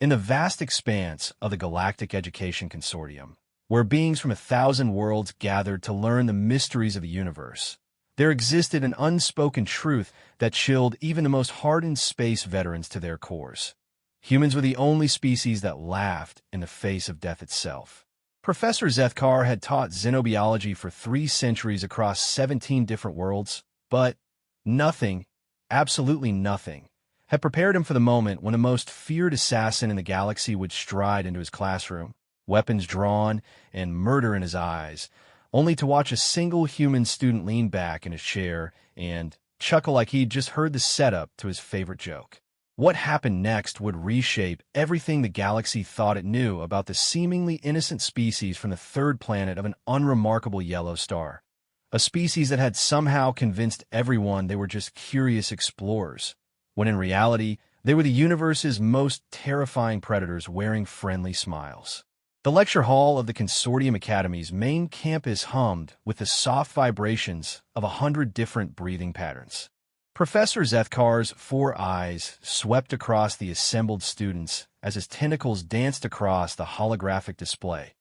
In the vast expanse of the Galactic Education Consortium, where beings from 1,000 worlds gathered to learn the mysteries of the universe, there existed an unspoken truth that chilled even the most hardened space veterans to their cores. Humans were the only species that laughed in the face of death itself. Professor Zethkar had taught xenobiology for 3 centuries across 17 different worlds, but nothing, absolutely nothing, had prepared him for the moment when the most feared assassin in the galaxy would stride into his classroom, weapons drawn and murder in his eyes, only to watch a single human student lean back in his chair and chuckle like he'd just heard the setup to his favorite joke. What happened next would reshape everything the galaxy thought it knew about the seemingly innocent species from the 3rd planet of an unremarkable yellow star, a species that had somehow convinced everyone they were just curious explorers, when in reality, they were the universe's most terrifying predators wearing friendly smiles. The lecture hall of the Consortium Academy's main campus hummed with the soft vibrations of 100 different breathing patterns. Professor Zethkar's 4 eyes swept across the assembled students as his tentacles danced across the holographic display,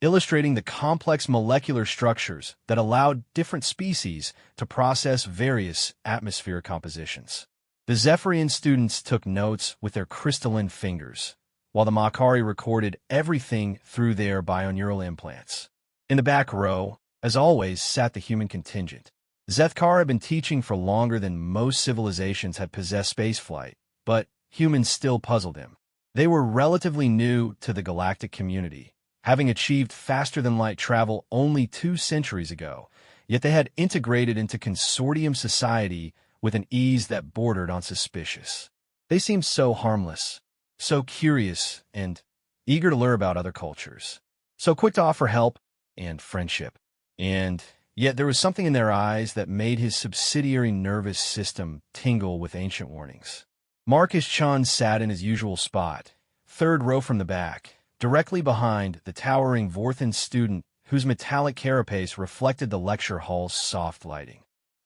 illustrating the complex molecular structures that allowed different species to process various atmospheric compositions. The Zephyrian students took notes with their crystalline fingers, while the Makari recorded everything through their bioneural implants. In the back row, as always, sat the human contingent. Zethkar had been teaching for longer than most civilizations had possessed spaceflight, but humans still puzzled him. They were relatively new to the galactic community, having achieved faster-than-light travel only 2 centuries ago, yet they had integrated into consortium society with an ease that bordered on suspicious. They seemed so harmless, so curious, and eager to learn about other cultures, so quick to offer help and friendship. And yet there was something in their eyes that made his subsidiary nervous system tingle with ancient warnings. Marcus Chun sat in his usual spot, 3rd row from the back, directly behind the towering Vorthan student whose metallic carapace reflected the lecture hall's soft lighting.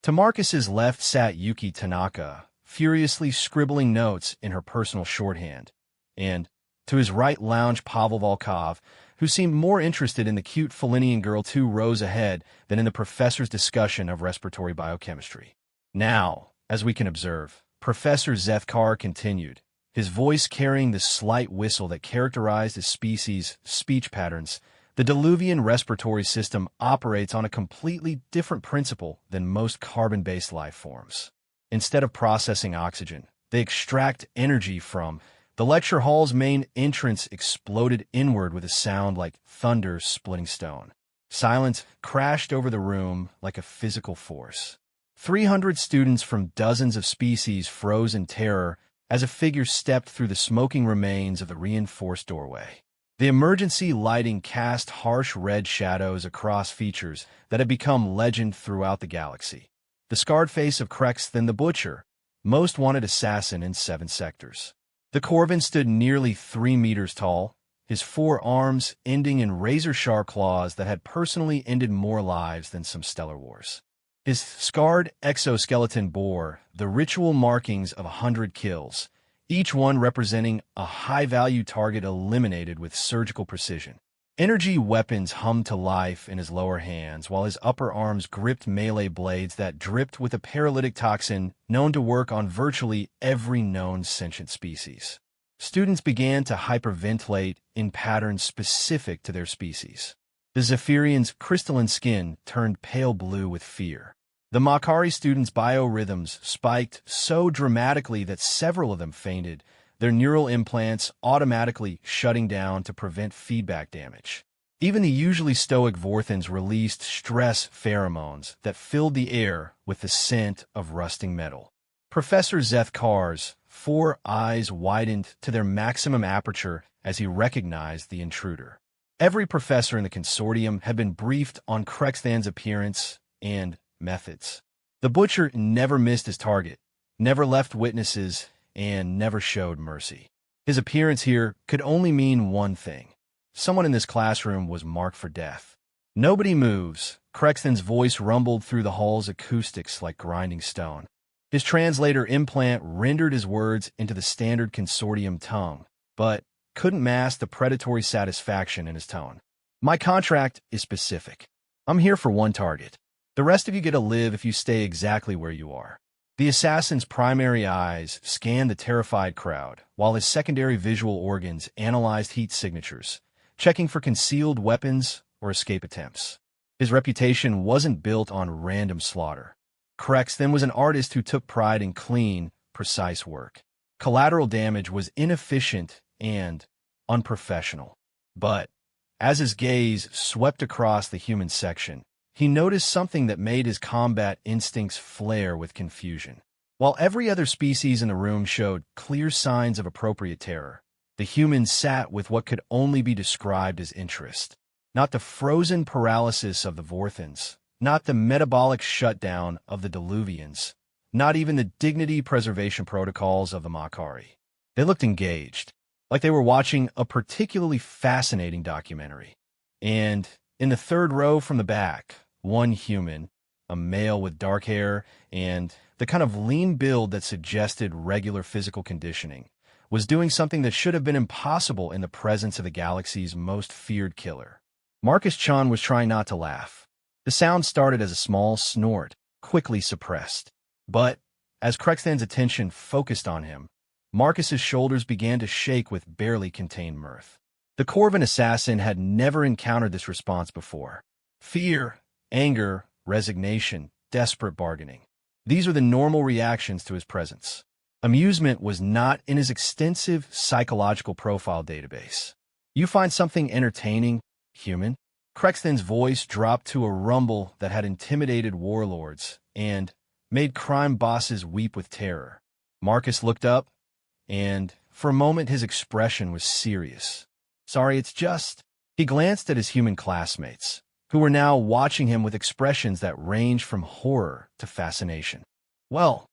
To Marcus's left sat Yuki Tanaka, furiously scribbling notes in her personal shorthand, and to his right lounged Pavel Volkov, who seemed more interested in the cute Felinian girl 2 rows ahead than in the professor's discussion of respiratory biochemistry. Now, as we can observe, Professor Zethkar continued, his voice carrying the slight whistle that characterized his species' speech patterns. The Diluvian respiratory system operates on a completely different principle than most carbon-based life forms. Instead of processing oxygen, they extract energy from. The lecture hall's main entrance exploded inward with a sound like thunder splitting stone. Silence crashed over the room like a physical force. 300 students from dozens of species froze in terror as a figure stepped through the smoking remains of the reinforced doorway. The emergency lighting cast harsh red shadows across features that had become legend throughout the galaxy. The scarred face of Krexthan the Butcher, most wanted assassin in 7 sectors. The Corvin stood nearly 3 meters tall, his 4 arms ending in razor-sharp claws that had personally ended more lives than some stellar wars. His scarred exoskeleton bore the ritual markings of 100 kills, each one representing a high-value target eliminated with surgical precision. Energy weapons hummed to life in his lower hands, while his upper arms gripped melee blades that dripped with a paralytic toxin known to work on virtually every known sentient species. Students began to hyperventilate in patterns specific to their species. The Zephyrian's crystalline skin turned pale blue with fear. The Makari students' biorhythms spiked so dramatically that several of them fainted, their neural implants automatically shutting down to prevent feedback damage. Even the usually stoic Vorthans released stress pheromones that filled the air with the scent of rusting metal. Professor Zethkar's 4 eyes widened to their maximum aperture as he recognized the intruder. Every professor in the consortium had been briefed on Krexthan's appearance and methods. The Butcher never missed his target, never left witnesses, and never showed mercy. His appearance here could only mean one thing. Someone in this classroom was marked for death. Nobody moves. Krexthan's voice rumbled through the hall's acoustics like grinding stone. His translator implant rendered his words into the standard consortium tongue, but couldn't mask the predatory satisfaction in his tone. My contract is specific. I'm here for one target. The rest of you get to live if you stay exactly where you are. The assassin's primary eyes scanned the terrified crowd, while his secondary visual organs analyzed heat signatures, checking for concealed weapons or escape attempts. His reputation wasn't built on random slaughter. Krex then was an artist who took pride in clean, precise work. Collateral damage was inefficient and unprofessional. But as his gaze swept across the human section, he noticed something that made his combat instincts flare with confusion. While every other species in the room showed clear signs of appropriate terror, the humans sat with what could only be described as interest. Not the frozen paralysis of the Vorthans, not the metabolic shutdown of the Diluvians, not even the dignity preservation protocols of the Makari. They looked engaged, like they were watching a particularly fascinating documentary. And in the third row from the back, one human, a male with dark hair and the kind of lean build that suggested regular physical conditioning, was doing something that should have been impossible in the presence of the galaxy's most feared killer. Marcus Chan was trying not to laugh. The sound started as a small snort, quickly suppressed. But as Krexthan's attention focused on him, Marcus's shoulders began to shake with barely contained mirth. The Corvin assassin had never encountered this response before. Fear, anger, resignation, desperate bargaining. These were the normal reactions to his presence. Amusement was not in his extensive psychological profile database. You find something entertaining, human? Krexthan's voice dropped to a rumble that had intimidated warlords and made crime bosses weep with terror. Marcus looked up, and for a moment his expression was serious. Sorry, it's just... He glanced at his human classmates, who were now watching him with expressions that ranged from horror to fascination. Well,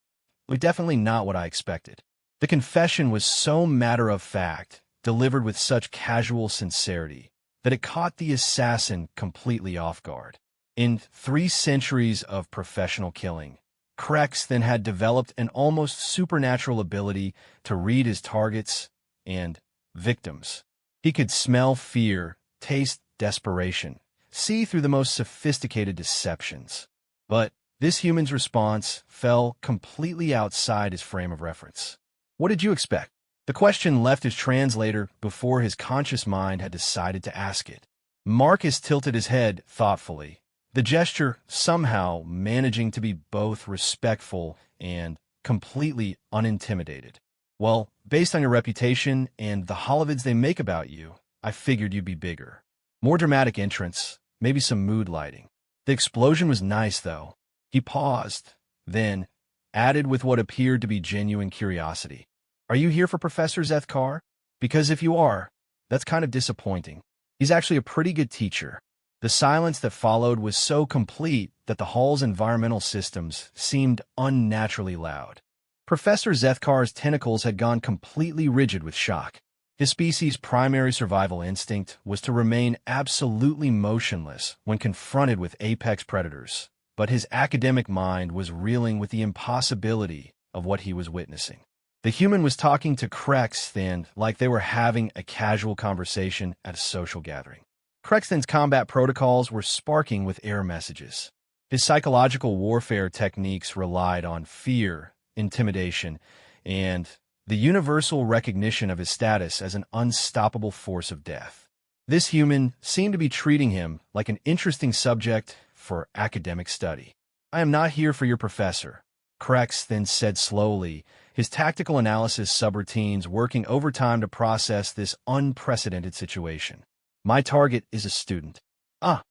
definitely not what I expected. The confession was so matter-of-fact, delivered with such casual sincerity, that it caught the assassin completely off guard. In 3 centuries of professional killing, Krex then had developed an almost supernatural ability to read his targets and victims. He could smell fear, taste desperation, see through the most sophisticated deceptions. But this human's response fell completely outside his frame of reference. What did you expect? The question left his translator before his conscious mind had decided to ask it. Marcus tilted his head thoughtfully, the gesture somehow managing to be both respectful and completely unintimidated. Well, based on your reputation and the holovids they make about you, I figured you'd be bigger. More dramatic entrance, maybe some mood lighting. The explosion was nice, though. He paused, then added with what appeared to be genuine curiosity. Are you here for Professor Zethkar? Because if you are, that's kind of disappointing. He's actually a pretty good teacher. The silence that followed was so complete that the hall's environmental systems seemed unnaturally loud. Professor Zethkar's tentacles had gone completely rigid with shock. His species' primary survival instinct was to remain absolutely motionless when confronted with apex predators, but his academic mind was reeling with the impossibility of what he was witnessing. The human was talking to Krexthan like they were having a casual conversation at a social gathering. Krexthan's combat protocols were sparking with error messages. His psychological warfare techniques relied on fear, intimidation, and the universal recognition of his status as an unstoppable force of death. This human seemed to be treating him like an interesting subject for academic study. I am not here for your professor, Krexthan said slowly, his tactical analysis subroutines working overtime to process this unprecedented situation. My target is a student. Ah,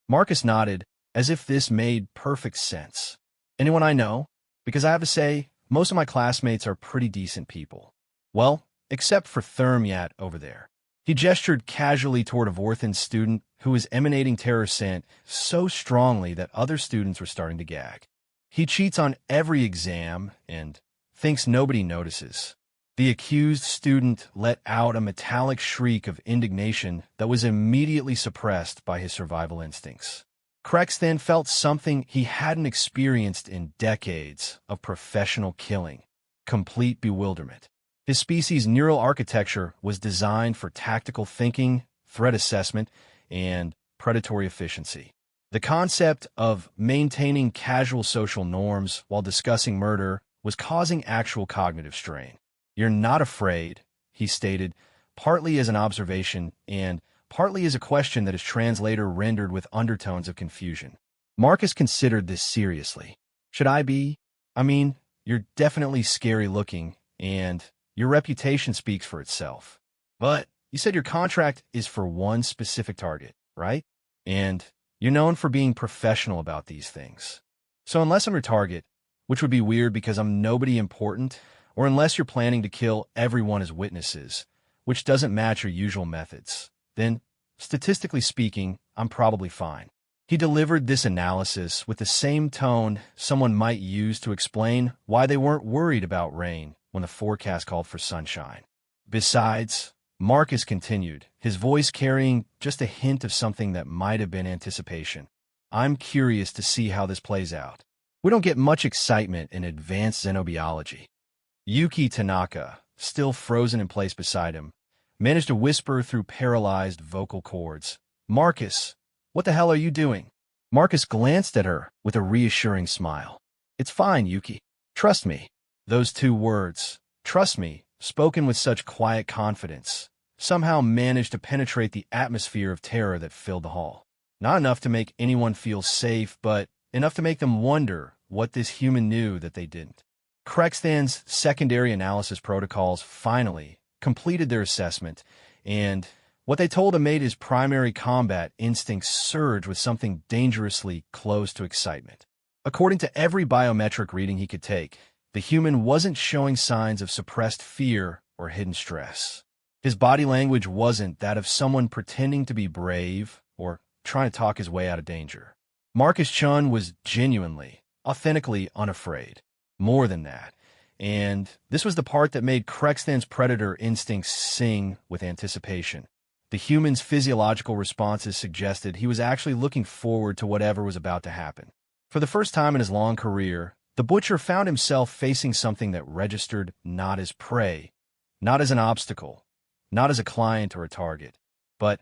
Marcus nodded, as if this made perfect sense. Anyone I know? Because I have to say, most of my classmates are pretty decent people. Well, except for Thermyat over there. He gestured casually toward a Vorthan student who was emanating terror scent so strongly that other students were starting to gag. He cheats on every exam and thinks nobody notices. The accused student let out a metallic shriek of indignation that was immediately suppressed by his survival instincts. Krexthan felt something he hadn't experienced in decades of professional killing: complete bewilderment. His species' neural architecture was designed for tactical thinking, threat assessment, and predatory efficiency. The concept of maintaining casual social norms while discussing murder was causing actual cognitive strain. "You're not afraid," he stated, partly as an observation and partly as a question that his translator rendered with undertones of confusion. Marcus considered this seriously. "Should I be? I mean, you're definitely scary looking, and your reputation speaks for itself. But you said your contract is for one specific target, right? And you're known for being professional about these things. So unless I'm your target, which would be weird because I'm nobody important, or unless you're planning to kill everyone as witnesses, which doesn't match your usual methods, then, statistically speaking, I'm probably fine." He delivered this analysis with the same tone someone might use to explain why they weren't worried about rain when the forecast called for sunshine. "Besides," Marcus continued, his voice carrying just a hint of something that might have been anticipation, "I'm curious to see how this plays out. We don't get much excitement in advanced xenobiology." Yuki Tanaka, still frozen in place beside him, managed to whisper through paralyzed vocal cords, "Marcus, what the hell are you doing?" Marcus glanced at her with a reassuring smile. "It's fine, Yuki. Trust me." Those two words, "trust me," spoken with such quiet confidence, somehow managed to penetrate the atmosphere of terror that filled the hall. Not enough to make anyone feel safe, but enough to make them wonder what this human knew that they didn't. Crexthan's secondary analysis protocols finally completed their assessment, and what they told him made his primary combat instincts surge with something dangerously close to excitement. According to every biometric reading he could take, the human wasn't showing signs of suppressed fear or hidden stress. His body language wasn't that of someone pretending to be brave or trying to talk his way out of danger. Marcus Chun was genuinely, authentically unafraid. More than that. And this was the part that made Crexthan's predator instincts sing with anticipation. The human's physiological responses suggested he was actually looking forward to whatever was about to happen. For the first time in his long career, the butcher found himself facing something that registered not as prey, not as an obstacle, not as a client or a target, but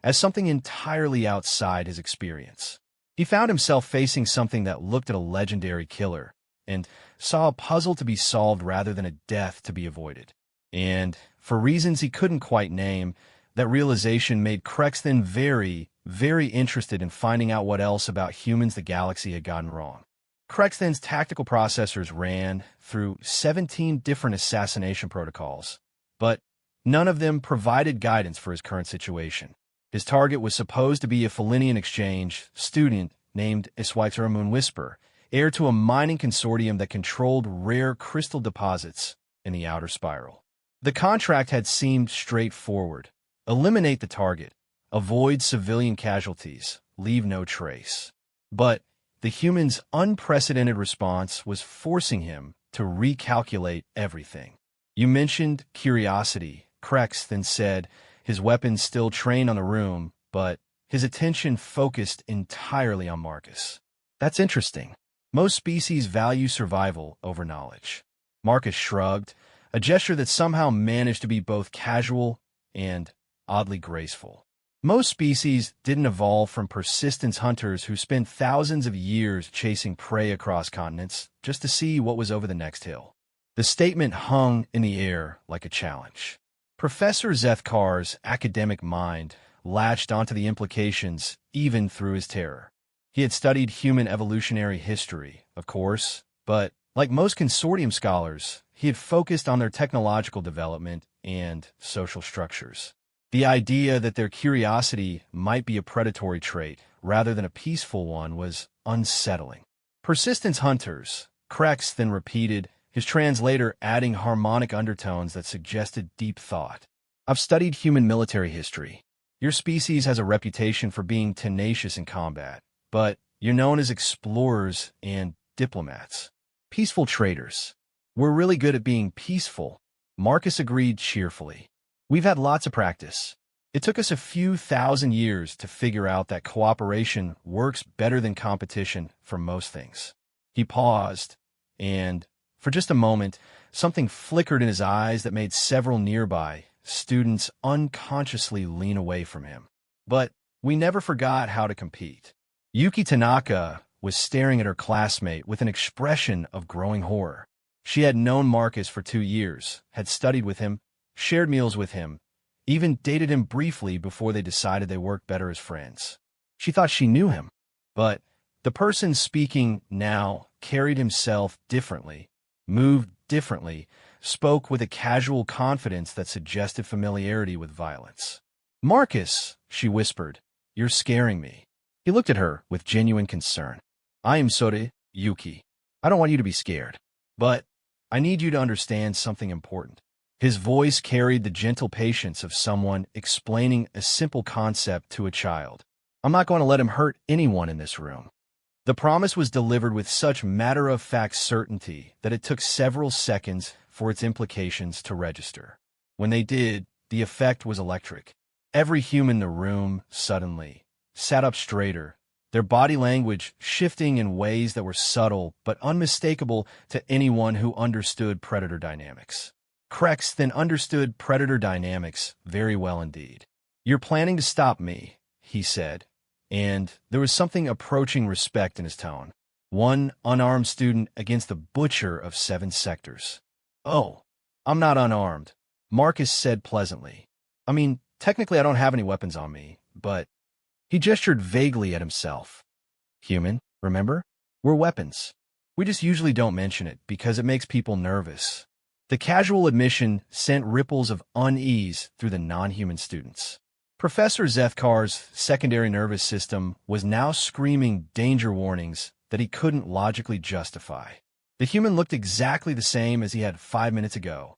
as something entirely outside his experience. He found himself facing something that looked at a legendary killer and saw a puzzle to be solved rather than a death to be avoided. And, for reasons he couldn't quite name, that realization made Crexthan very, very interested in finding out what else about humans the galaxy had gotten wrong. Crexthan's tactical processors ran through 17 different assassination protocols, but none of them provided guidance for his current situation. His target was supposed to be a Felinian exchange student named Iswaitera Moon Whisper, heir to a mining consortium that controlled rare crystal deposits in the outer spiral. The contract had seemed straightforward. Eliminate the target, avoid civilian casualties, leave no trace. But the human's unprecedented response was forcing him to recalculate everything. "You mentioned curiosity," Crex then said, his weapons still trained on the room, but his attention focused entirely on Marcus. "That's interesting. Most species value survival over knowledge." Marcus shrugged, a gesture that somehow managed to be both casual and oddly graceful. Most species didn't evolve from persistence hunters who spent thousands of years chasing prey across continents just to see what was over the next hill. The statement hung in the air like a challenge. Professor Zethkar's academic mind latched onto the implications even through his terror. He had studied human evolutionary history, of course, but like most consortium scholars, he had focused on their technological development and social structures. The idea that their curiosity might be a predatory trait rather than a peaceful one was unsettling. "Persistence hunters," Crex then repeated, his translator adding harmonic undertones that suggested deep thought. "I've studied human military history. Your species has a reputation for being tenacious in combat, but you're known as explorers and diplomats. Peaceful traders. We're really good at being peaceful," Marcus agreed cheerfully. "We've had lots of practice. It took us a few thousand years to figure out that cooperation works better than competition for most things." He paused, and For just a moment, something flickered in his eyes that made several nearby students unconsciously lean away from him. But we never forgot how to compete. Yuki Tanaka was staring at her classmate with an expression of growing horror. She had known Marcus for 2 years, had studied with him, shared meals with him, even dated him briefly before they decided they worked better as friends. She thought she knew him, but the person speaking now carried himself differently, moved differently, spoke with a casual confidence that suggested familiarity with violence. "Marcus," she whispered, "you're scaring me." He looked at her with genuine concern. "I am sorry, Yuki. I don't want you to be scared. But I need you to understand something important." His voice carried the gentle patience of someone explaining a simple concept to a child. "I'm not going to let him hurt anyone in this room." The promise was delivered with such matter-of-fact certainty that it took several seconds for its implications to register. When they did, the effect was electric. Every human in the room, suddenly, sat up straighter, their body language shifting in ways that were subtle but unmistakable to anyone who understood predator dynamics. Krex then understood predator dynamics very well indeed. "You're planning to stop me," he said, and there was something approaching respect in his tone. One unarmed student against the butcher of 7 sectors. "Oh, I'm not unarmed," Marcus said pleasantly. "I mean, technically I don't have any weapons on me, but..." He gestured vaguely at himself. "Human, remember? We're weapons. We just usually don't mention it because it makes people nervous." The casual admission sent ripples of unease through the non-human students. Professor Zethkar's secondary nervous system was now screaming danger warnings that he couldn't logically justify. The human looked exactly the same as he had 5 minutes ago.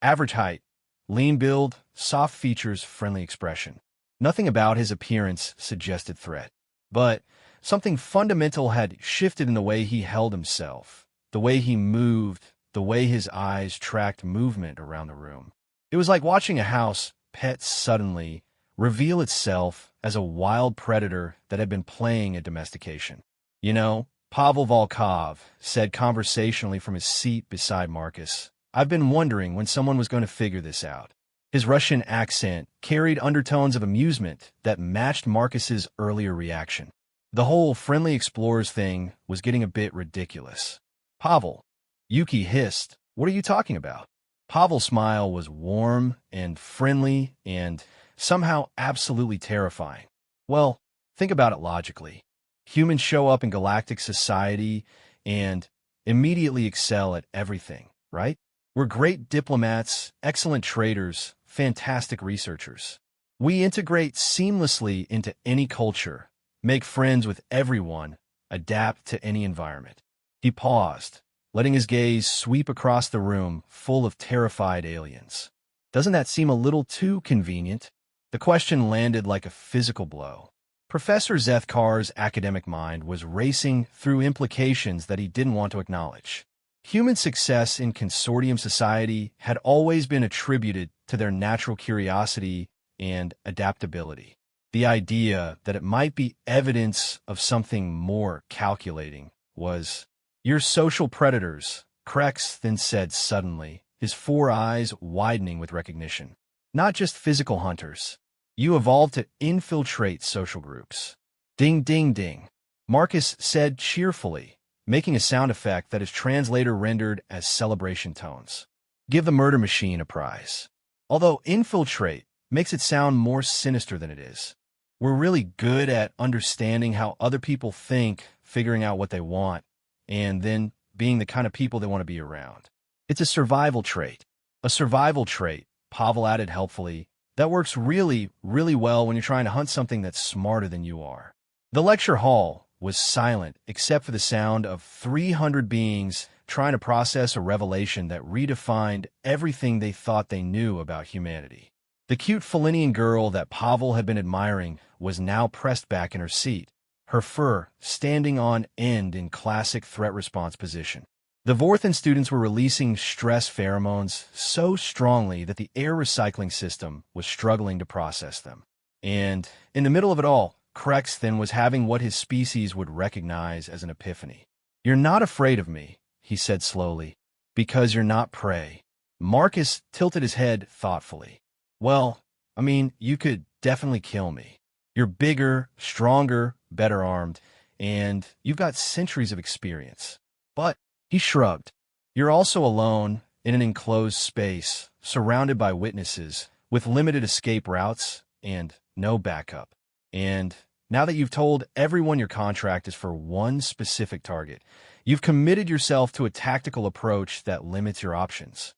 Average height, lean build, soft features, friendly expression. Nothing about his appearance suggested threat. But something fundamental had shifted in the way he held himself, the way he moved, the way his eyes tracked movement around the room. It was like watching a house pet suddenly reveal itself as a wild predator that had been playing at domestication. "You know," Pavel Volkov said conversationally from his seat beside Marcus, "I've been wondering when someone was going to figure this out." His Russian accent carried undertones of amusement that matched Marcus's earlier reaction. The whole friendly explorers thing was getting a bit ridiculous. "Pavel," Yuki hissed, "what are you talking about?" Pavel's smile was warm and friendly and somehow absolutely terrifying. "Well, think about it logically. Humans show up in galactic society and immediately excel at everything, right? We're great diplomats, excellent traders, fantastic researchers. We integrate seamlessly into any culture, make friends with everyone, adapt to any environment." He paused, letting his gaze sweep across the room full of terrified aliens. "Doesn't that seem a little too convenient?" The question landed like a physical blow. Professor Zethkar's academic mind was racing through implications that he didn't want to acknowledge. Human success in consortium society had always been attributed to their natural curiosity and adaptability. The idea that it might be evidence of something more calculating was, "You're social predators," Krex then said suddenly, his 4 eyes widening with recognition. "Not just physical hunters. You evolved to infiltrate social groups." "Ding, ding, ding," Marcus said cheerfully, making a sound effect that his translator rendered as celebration tones. "Give the murder machine a prize." Although infiltrate makes it sound more sinister than it is. We're really good at understanding how other people think, figuring out what they want, and then being the kind of people they want to be around. It's a survival trait. A survival trait, Pavel added helpfully, that works really, really well when you're trying to hunt something that's smarter than you are. The lecture hall was silent except for the sound of 300 beings trying to process a revelation that redefined everything they thought they knew about humanity. The cute Felinian girl that Pavel had been admiring was now pressed back in her seat, her fur standing on end in classic threat response position. The Vorthan students were releasing stress pheromones so strongly that the air recycling system was struggling to process them. And in the middle of it all, Krex then was having what his species would recognize as an epiphany. "You're not afraid of me," he said slowly. Because you're not prey. Marcus tilted his head thoughtfully. Well, I mean, you could definitely kill me. You're bigger, stronger, better armed, and you've got centuries of experience. But, he shrugged, you're also alone in an enclosed space, surrounded by witnesses, with limited escape routes and no backup. And now that you've told everyone your contract is for one specific target, you've committed yourself to a tactical approach that limits your options.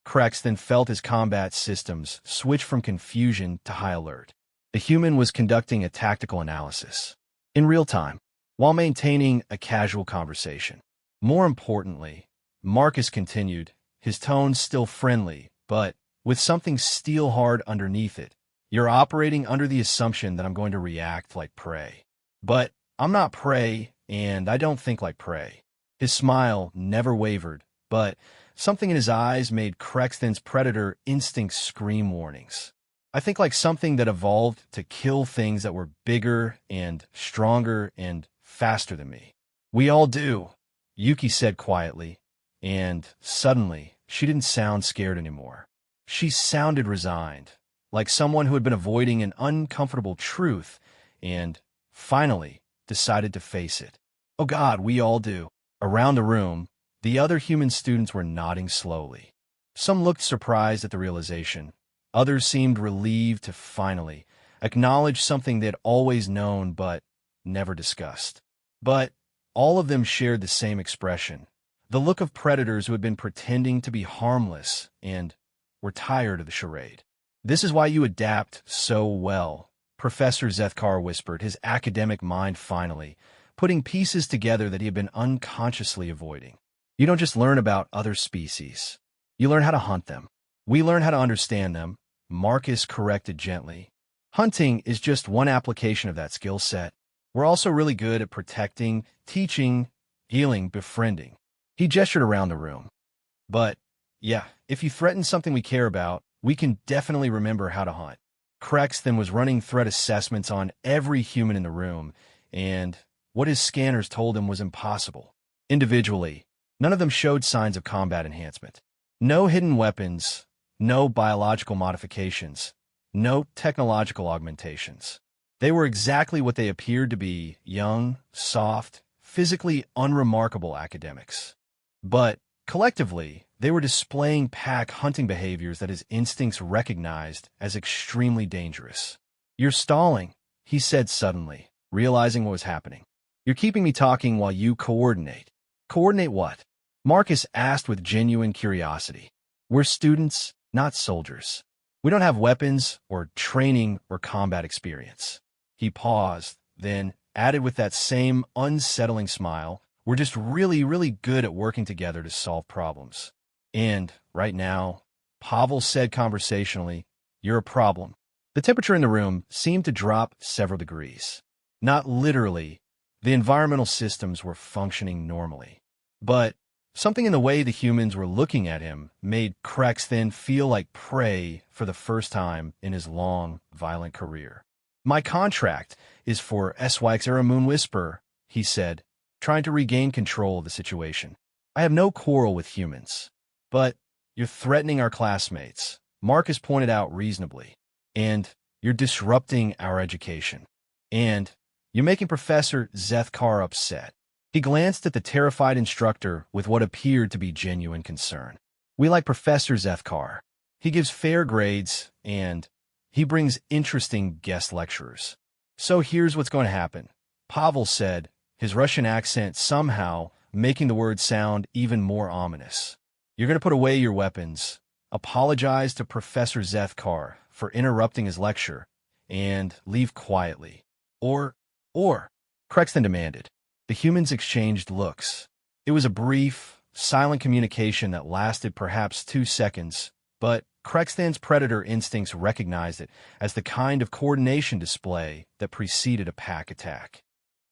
Krex then felt his combat systems switch from confusion to high alert. The human was conducting a tactical analysis, in real time, while maintaining a casual conversation. More importantly, Marcus continued, his tone still friendly, but with something steel-hard underneath it. You're operating under the assumption that I'm going to react like prey. But I'm not prey, and I don't think like prey. His smile never wavered, but something in his eyes made Krexthen's predator instincts scream warnings. I think like something that evolved to kill things that were bigger and stronger and faster than me. We all do, Yuki said quietly, and suddenly she didn't sound scared anymore. She sounded resigned, like someone who had been avoiding an uncomfortable truth and, finally, decided to face it. Oh God, we all do. Around the room, the other human students were nodding slowly. Some looked surprised at the realization. Others seemed relieved to finally acknowledge something they'd always known but never discussed. But all of them shared the same expression, the look of predators who had been pretending to be harmless and were tired of the charade. This is why you adapt so well, Professor Zethkar whispered, his academic mind finally putting pieces together that he had been unconsciously avoiding. You don't just learn about other species. You learn how to hunt them. We learn how to understand them, Marcus corrected gently. Hunting is just one application of that skill set. We're also really good at protecting, teaching, healing, befriending. He gestured around the room. But, yeah, if you threaten something we care about, we can definitely remember how to hunt. Krex then was running threat assessments on every human in the room, and what his scanners told him was impossible. Individually, none of them showed signs of combat enhancement. No hidden weapons, no biological modifications, no technological augmentations. They were exactly what they appeared to be, young, soft, physically unremarkable academics. But, collectively, they were displaying pack hunting behaviors that his instincts recognized as extremely dangerous. You're stalling, he said suddenly, realizing what was happening. You're keeping me talking while you coordinate. Coordinate what? Marcus asked with genuine curiosity. We're students, not soldiers. We don't have weapons or training or combat experience. He paused, then added with that same unsettling smile, we're just really, really good at working together to solve problems. And, right now, Pavel said conversationally, you're a problem. The temperature in the room seemed to drop several degrees. Not literally, the environmental systems were functioning normally. But something in the way the humans were looking at him made Krex then feel like prey for the first time in his long, violent career. My contract is for SYX Era Moon Whisper, he said, trying to regain control of the situation. I have no quarrel with humans. But you're threatening our classmates, Marcus pointed out reasonably. And you're disrupting our education. And you're making Professor Zethkar upset. He glanced at the terrified instructor with what appeared to be genuine concern. We like Professor Zethkar. He gives fair grades, and he brings interesting guest lecturers. So here's what's going to happen, Pavel said, his Russian accent somehow making the words sound even more ominous. You're going to put away your weapons, apologize to Professor Zethkar for interrupting his lecture, and leave quietly. Or, Krexton demanded. The humans exchanged looks. It was a brief, silent communication that lasted perhaps 2 seconds, but Krexton's predator instincts recognized it as the kind of coordination display that preceded a pack attack.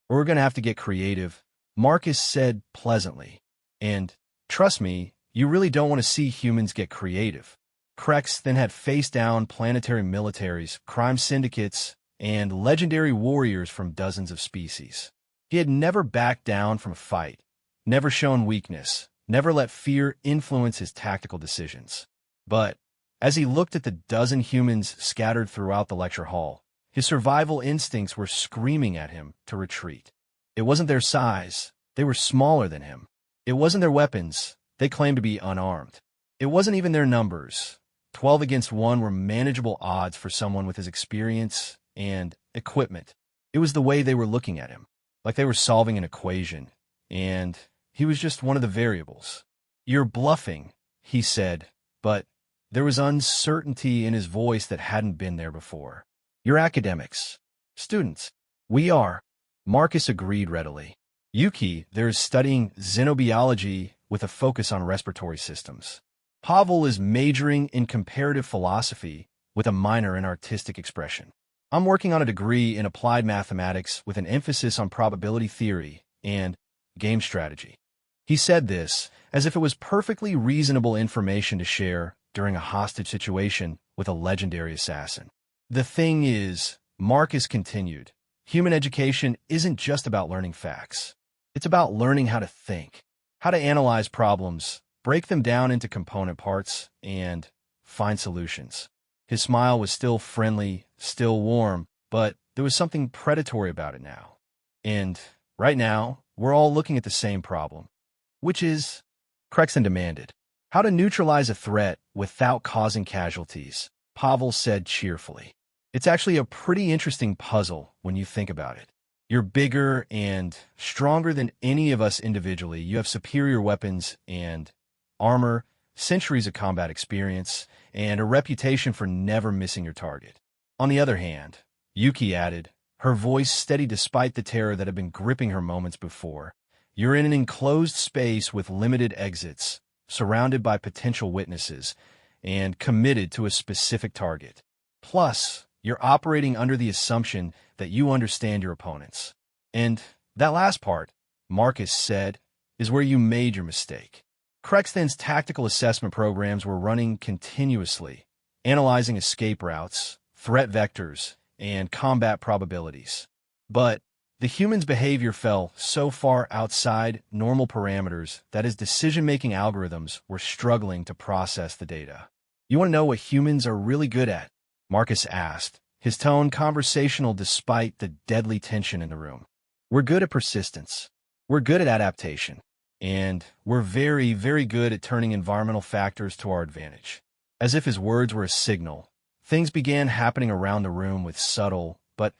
We're going to have to get creative, Marcus said pleasantly. And, trust me, you really don't want to see humans get creative. Krex then had face-down planetary militaries, crime syndicates, and legendary warriors from dozens of species. He had never backed down from a fight, never shown weakness, never let fear influence his tactical decisions. But as he looked at the dozen humans scattered throughout the lecture hall, his survival instincts were screaming at him to retreat. It wasn't their size. They were smaller than him. It wasn't their weapons. They claimed to be unarmed. It wasn't even their numbers. 12 against 1 were manageable odds for someone with his experience and equipment. It was the way they were looking at him, like they were solving an equation, and he was just one of the variables. "You're bluffing," he said, but there was uncertainty in his voice that hadn't been there before. "You're academics. Students." "We are," Marcus agreed readily. "Yuki, there is studying xenobiology with a focus on respiratory systems. Pavel is majoring in comparative philosophy with a minor in artistic expression. I'm working on a degree in applied mathematics with an emphasis on probability theory and game strategy." He said this as if it was perfectly reasonable information to share during a hostage situation with a legendary assassin. "The thing is," Marcus continued, "human education isn't just about learning facts. It's about learning how to think, how to analyze problems, break them down into component parts, and find solutions." His smile was still friendly, still warm, but there was something predatory about it now. "And right now, we're all looking at the same problem." "Which is?" Crexton demanded. "How to neutralize a threat without causing casualties," Pavel said cheerfully. "It's actually a pretty interesting puzzle when you think about it. You're bigger and stronger than any of us individually. You have superior weapons and armor, centuries of combat experience, and a reputation for never missing your target. On the other hand," Yuki added, her voice steady despite the terror that had been gripping her moments before, "you're in an enclosed space with limited exits, surrounded by potential witnesses, and committed to a specific target. Plus, you're operating under the assumption that you understand your opponents. And that last part," Marcus said, "is where you made your mistake." Crexton's tactical assessment programs were running continuously, analyzing escape routes, threat vectors, and combat probabilities. But the human's behavior fell so far outside normal parameters that his decision-making algorithms were struggling to process the data. "You want to know what humans are really good at?" Marcus asked, his tone conversational despite the deadly tension in the room. "We're good at persistence. We're good at adaptation. And we're very, very good at turning environmental factors to our advantage." As if his words were a signal, things began happening around the room with subtle but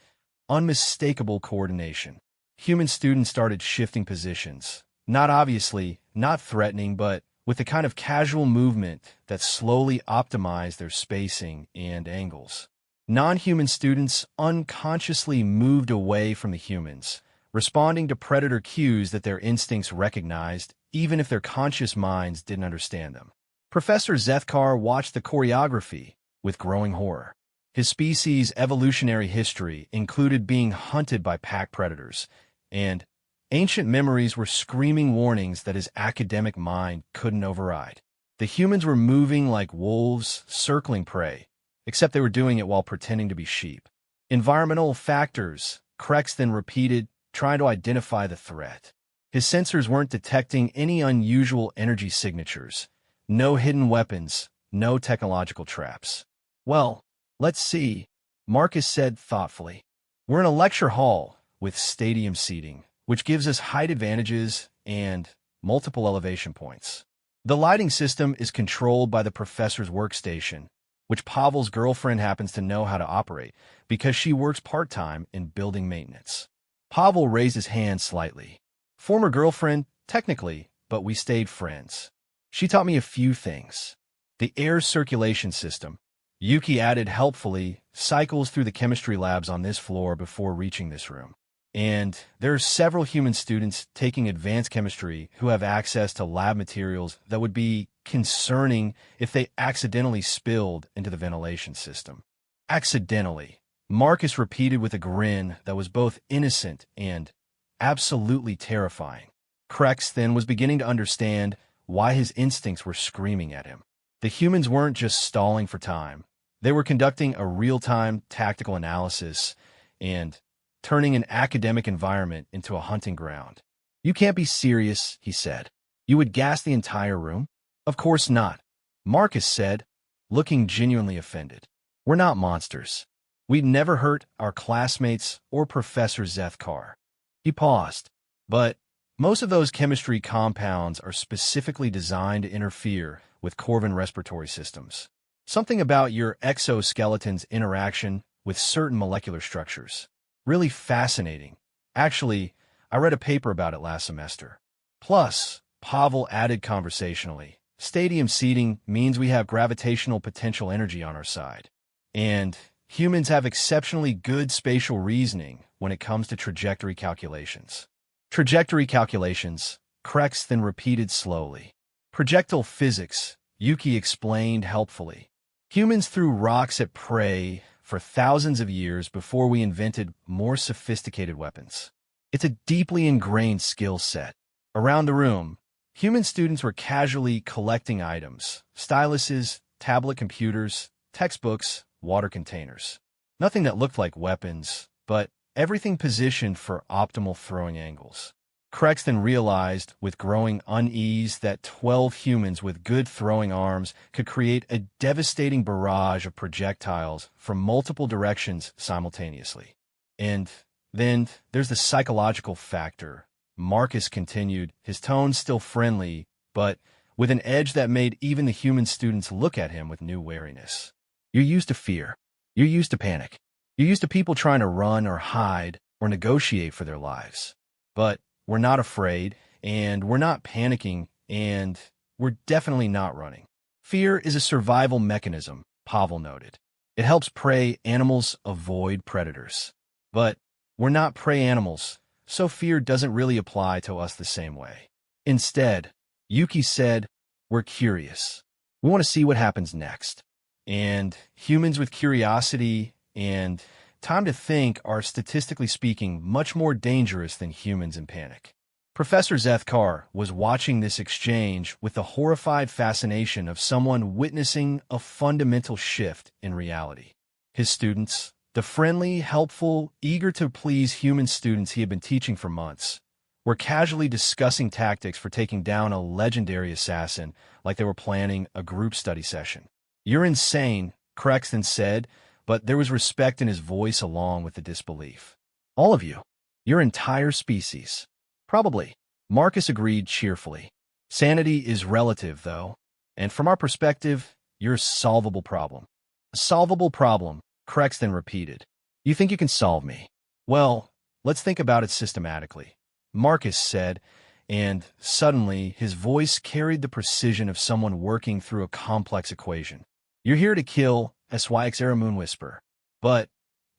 unmistakable coordination. Human students started shifting positions, not obviously, not threatening, but with the kind of casual movement that slowly optimized their spacing and angles. Non-human students unconsciously moved away from the humans, responding to predator cues that their instincts recognized, even if their conscious minds didn't understand them. Professor Zethkar watched the choreography with growing horror. His species' evolutionary history included being hunted by pack predators, and ancient memories were screaming warnings that his academic mind couldn't override. The humans were moving like wolves, circling prey, except they were doing it while pretending to be sheep. "Environmental factors," Crexton repeated, trying to identify the threat. His sensors weren't detecting any unusual energy signatures, no hidden weapons, no technological traps. "Well, let's see," Marcus said thoughtfully. "We're in a lecture hall with stadium seating, which gives us height advantages and multiple elevation points. The lighting system is controlled by the professor's workstation, which Pavel's girlfriend happens to know how to operate because she works part-time in building maintenance." Pavel raised his hand slightly. "Former girlfriend, technically, but we stayed friends. She taught me a few things. The air circulation system," Yuki added helpfully, "cycles through the chemistry labs on this floor before reaching this room. And there are several human students taking advanced chemistry who have access to lab materials that would be concerning if they accidentally spilled into the ventilation system." "Accidentally," Marcus repeated with a grin that was both innocent and absolutely terrifying. Crexton was beginning to understand why his instincts were screaming at him. The humans weren't just stalling for time. They were conducting a real-time tactical analysis and turning an academic environment into a hunting ground. "You can't be serious," he said. You would gas the entire room? Of course not, Marcus said, looking genuinely offended. We're not monsters. We'd never hurt our classmates or Professor Zethkar. He paused. But most of those chemistry compounds are specifically designed to interfere with Corvin respiratory systems. Something about your exoskeleton's interaction with certain molecular structures. Really fascinating. Actually, I read a paper about it last semester. Plus, Pavel added conversationally, stadium seating means we have gravitational potential energy on our side. And humans have exceptionally good spatial reasoning when it comes to trajectory calculations. Trajectory calculations, Crexton repeated slowly. Projectile physics, Yuki explained helpfully. Humans threw rocks at prey for thousands of years before we invented more sophisticated weapons. It's a deeply ingrained skill set. Around the room, human students were casually collecting items, styluses, tablet computers, textbooks, water containers. Nothing that looked like weapons, but everything positioned for optimal throwing angles. Crexton realized with growing unease that 12 humans with good throwing arms could create a devastating barrage of projectiles from multiple directions simultaneously. And then there's the psychological factor. Marcus continued, his tone still friendly, but with an edge that made even the human students look at him with new wariness. You're used to fear. You're used to panic. You're used to people trying to run or hide or negotiate for their lives. But we're not afraid, and we're not panicking, and we're definitely not running. Fear is a survival mechanism, Pavel noted. It helps prey animals avoid predators. But we're not prey animals, so fear doesn't really apply to us the same way. Instead, Yuki said, we're curious. We want to see what happens next. And humans with curiosity and time to think are, statistically speaking, much more dangerous than humans in panic. Professor Zethkar was watching this exchange with the horrified fascination of someone witnessing a fundamental shift in reality. His students, the friendly, helpful, eager to please human students he had been teaching for months, were casually discussing tactics for taking down a legendary assassin like they were planning a group study session. You're insane, Crexton said, but there was respect in his voice along with the disbelief. All of you. Your entire species. Probably. Marcus agreed cheerfully. Sanity is relative, though, and from our perspective, you're a solvable problem. A solvable problem, Crexton repeated. You think you can solve me? Well, let's think about it systematically, Marcus said, and suddenly his voice carried the precision of someone working through a complex equation. You're here to kill SYX Moon Whisper, but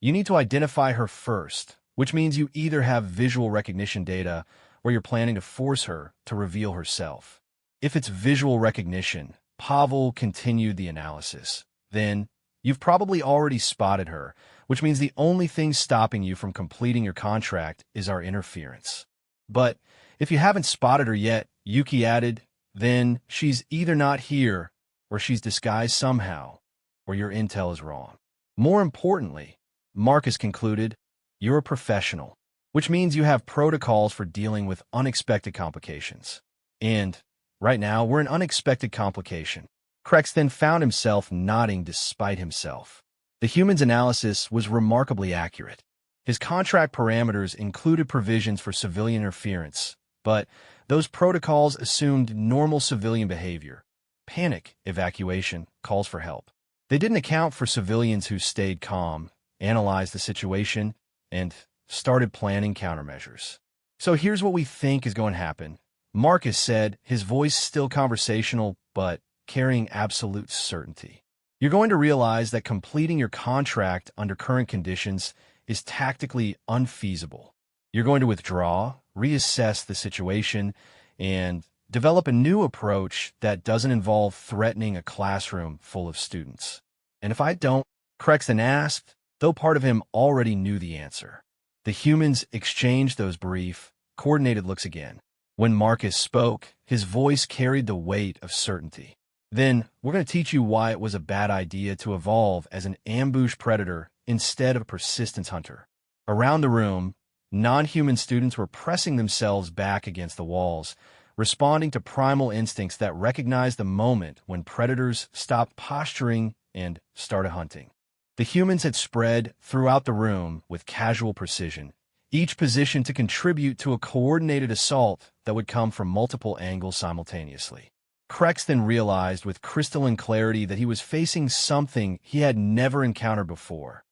you need to identify her first, which means you either have visual recognition data or you're planning to force her to reveal herself. If it's visual recognition, Pavel continued the analysis, then you've probably already spotted her, which means the only thing stopping you from completing your contract is our interference. But if you haven't spotted her yet, Yuki added, then she's either not here or she's disguised somehow, or your intel is wrong. More importantly, Marcus concluded, you're a professional, which means you have protocols for dealing with unexpected complications. And right now, we're an unexpected complication. Crexton found himself nodding despite himself. The human's analysis was remarkably accurate. His contract parameters included provisions for civilian interference, but those protocols assumed normal civilian behavior. Panic, evacuation, calls for help. They didn't account for civilians who stayed calm, analyzed the situation, and started planning countermeasures. So here's what we think is going to happen, Marcus said, his voice still conversational but carrying absolute certainty. You're going to realize that completing your contract under current conditions is tactically unfeasible. You're going to withdraw, reassess the situation, and develop a new approach that doesn't involve threatening a classroom full of students. And if I don't, Crexton asked, though part of him already knew the answer. The humans exchanged those brief, coordinated looks again. When Marcus spoke, his voice carried the weight of certainty. Then, we're going to teach you why it was a bad idea to evolve as an ambush predator instead of a persistence hunter. Around the room, non-human students were pressing themselves back against the walls, responding to primal instincts that recognize the moment when predators stopped posturing and started hunting. The humans had spread throughout the room with casual precision, each positioned to contribute to a coordinated assault that would come from multiple angles simultaneously. Krex then realized with crystalline clarity that he was facing something he had never encountered before,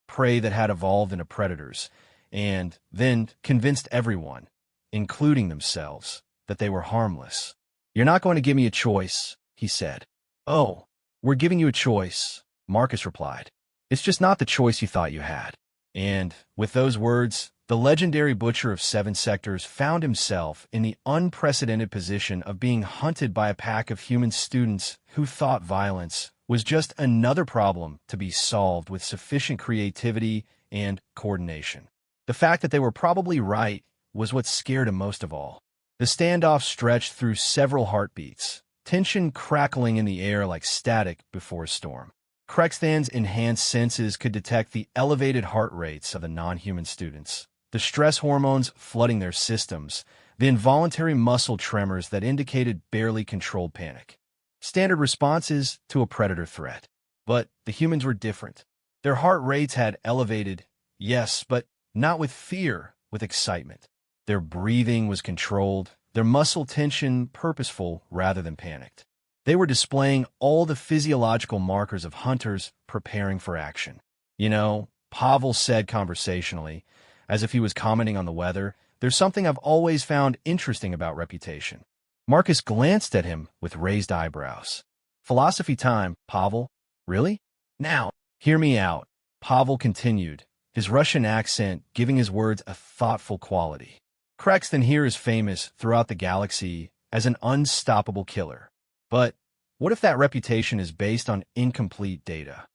prey that had evolved into predators, and then convinced everyone, including themselves, that they were harmless. "You're not going to give me a choice," he said. "Oh, we're giving you a choice," Marcus replied. "It's just not the choice you thought you had." And with those words, the legendary Butcher of Seven Sectors found himself in the unprecedented position of being hunted by a pack of human students who thought violence was just another problem to be solved with sufficient creativity and coordination. The fact that they were probably right was what scared him most of all. The standoff stretched through several heartbeats, tension crackling in the air like static before a storm. Krexthan's enhanced senses could detect the elevated heart rates of the non-human students, the stress hormones flooding their systems, the involuntary muscle tremors that indicated barely controlled panic. Standard responses to a predator threat. But the humans were different. Their heart rates had elevated, yes, but not with fear, with excitement. Their breathing was controlled, their muscle tension purposeful rather than panicked. They were displaying all the physiological markers of hunters preparing for action. "You know," Pavel said conversationally, as if he was commenting on the weather, "there's something I've always found interesting about reputation." Marcus glanced at him with raised eyebrows. "Philosophy time, Pavel. Really? Now, hear me out," Pavel continued, his Russian accent giving his words a thoughtful quality. Krexthan here is famous throughout the galaxy as an unstoppable killer. But what if that reputation is based on incomplete data?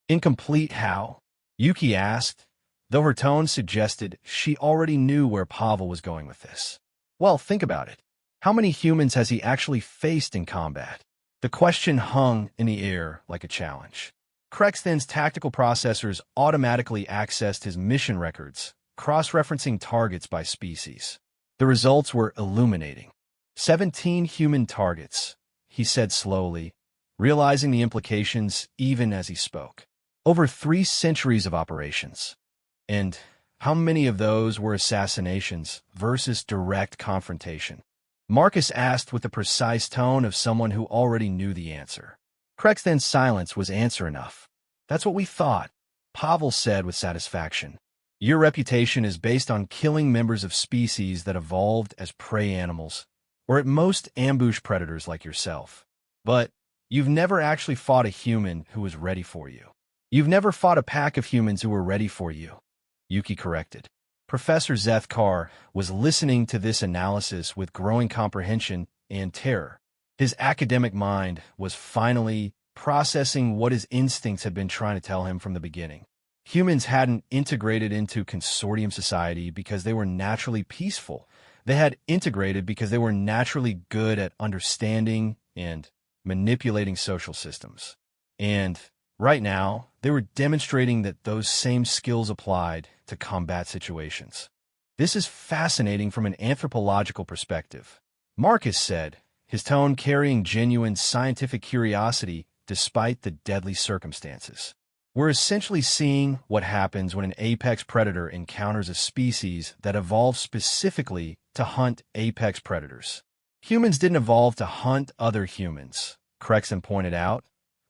"Incomplete how?" Yuki asked, though her tone suggested she already knew where Pavel was going with this. "Well, think about it. How many humans has he actually faced in combat?" The question hung in the air like a challenge. Krexthan's tactical processors automatically accessed his mission records, cross-referencing targets by species. The results were illuminating. 17 human targets, he said slowly, realizing the implications even as he spoke. Over 3 centuries of operations. And how many of those were assassinations versus direct confrontation? Marcus asked with the precise tone of someone who already knew the answer. Krexthan's silence was answer enough. "That's what we thought," Pavel said with satisfaction. "Your reputation is based on killing members of species that evolved as prey animals, or at most ambush predators like yourself. But you've never actually fought a human who was ready for you. You've never fought a pack of humans who were ready for you," Yuki corrected. Professor Zethkar was listening to this analysis with growing comprehension and terror. His academic mind was finally processing what his instincts had been trying to tell him from the beginning. Humans hadn't integrated into consortium society because they were naturally peaceful. They had integrated because they were naturally good at understanding and manipulating social systems. And right now, they were demonstrating that those same skills applied to combat situations. "This is fascinating from an anthropological perspective," Marcus said, his tone carrying genuine scientific curiosity despite the deadly circumstances. "We're essentially seeing what happens when an apex predator encounters a species that evolved specifically to hunt apex predators. Humans didn't evolve to hunt other humans," Krexthan pointed out,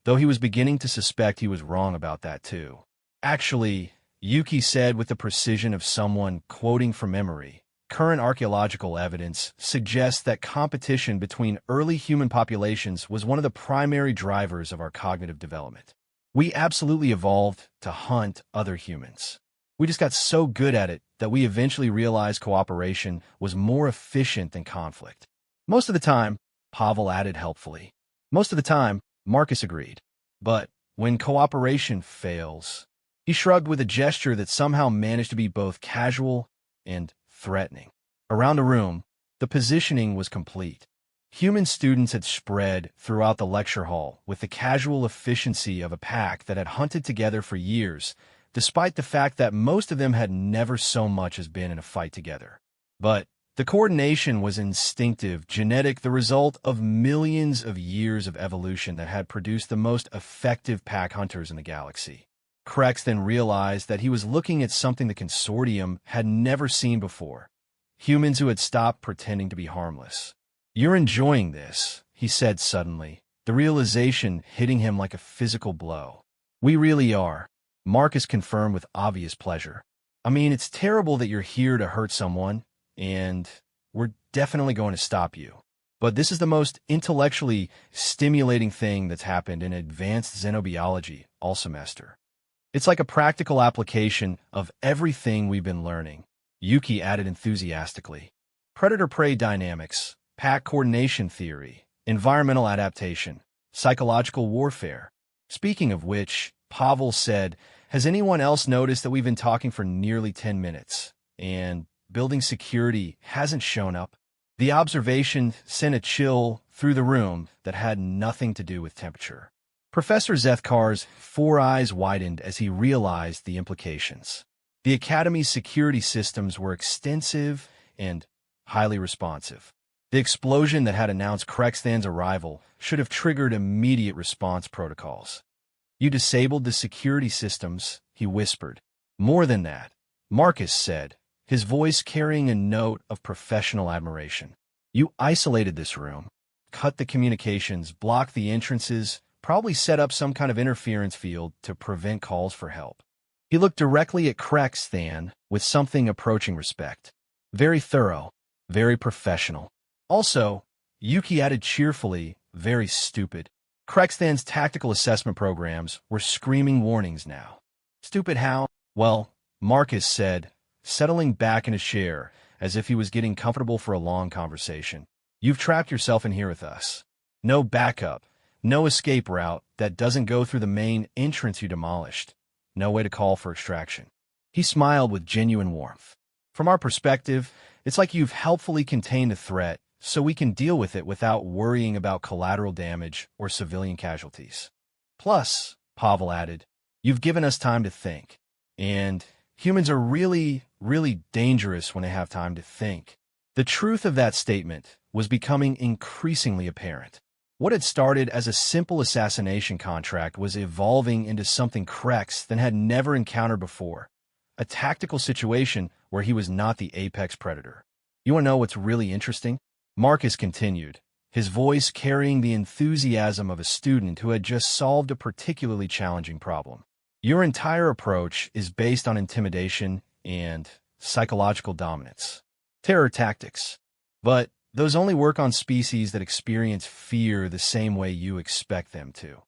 though he was beginning to suspect he was wrong about that too. "Actually," Yuki said with the precision of someone quoting from memory, "current archaeological evidence suggests that competition between early human populations was one of the primary drivers of our cognitive development. We absolutely evolved to hunt other humans. We just got so good at it that we eventually realized cooperation was more efficient than conflict." "Most of the time," Pavel added helpfully. "Most of the time," Marcus agreed. "But when cooperation fails," he shrugged with a gesture that somehow managed to be both casual and threatening. Around the room, the positioning was complete. Human students had spread throughout the lecture hall with the casual efficiency of a pack that had hunted together for years, despite the fact that most of them had never so much as been in a fight together. But The coordination was instinctive, genetic, the result of millions of years of evolution that had produced the most effective pack hunters in the galaxy. Krex then realized that he was looking at something the consortium had never seen before. Humans who had stopped pretending to be harmless. "You're enjoying this," he said suddenly, the realization hitting him like a physical blow. "We really are," Marcus confirmed with obvious pleasure. "I mean, it's terrible that you're here to hurt someone, and we're definitely going to stop you. But this is the most intellectually stimulating thing that's happened in advanced xenobiology all semester. It's like a practical application of everything we've been learning," Yuki added enthusiastically. "Predator-prey dynamics, pack coordination theory, environmental adaptation, psychological warfare. Speaking of which," Pavel said, "has anyone else noticed that we've been talking for nearly 10 minutes, and building security hasn't shown up?" The observation sent a chill through the room that had nothing to do with temperature. Professor Zethkar's 4 eyes widened as he realized the implications. The Academy's security systems were extensive and highly responsive. The explosion that had announced Krexthan's arrival should have triggered immediate response protocols. "You disabled the security systems," he whispered. "More than that," Marcus said, his voice carrying a note of professional admiration. "You isolated this room, cut the communications, blocked the entrances, probably set up some kind of interference field to prevent calls for help." He looked directly at Krexthan with something approaching respect. "Very thorough, very professional. Also," Yuki added cheerfully, "very stupid." Krexthan's tactical assessment programs were screaming warnings now. "Stupid how?" "Well," Marcus said, settling back in his chair as if he was getting comfortable for a long conversation. "You've trapped yourself in here with us. No backup, no escape route that doesn't go through the main entrance you demolished. No way to call for extraction." He smiled with genuine warmth. "From our perspective, it's like you've helpfully contained the threat so we can deal with it without worrying about collateral damage or civilian casualties. Plus," Pavel added, "you've given us time to think. And humans are really, really dangerous when they have time to think." The truth of that statement was becoming increasingly apparent. What had started as a simple assassination contract was evolving into something Krexthan had never encountered before. A tactical situation where he was not the apex predator. "You want to know what's really interesting?" Marcus continued, his voice carrying the enthusiasm of a student who had just solved a particularly challenging problem. "Your entire approach is based on intimidation and psychological dominance. Terror tactics. But those only work on species that experience fear the same way you expect them to.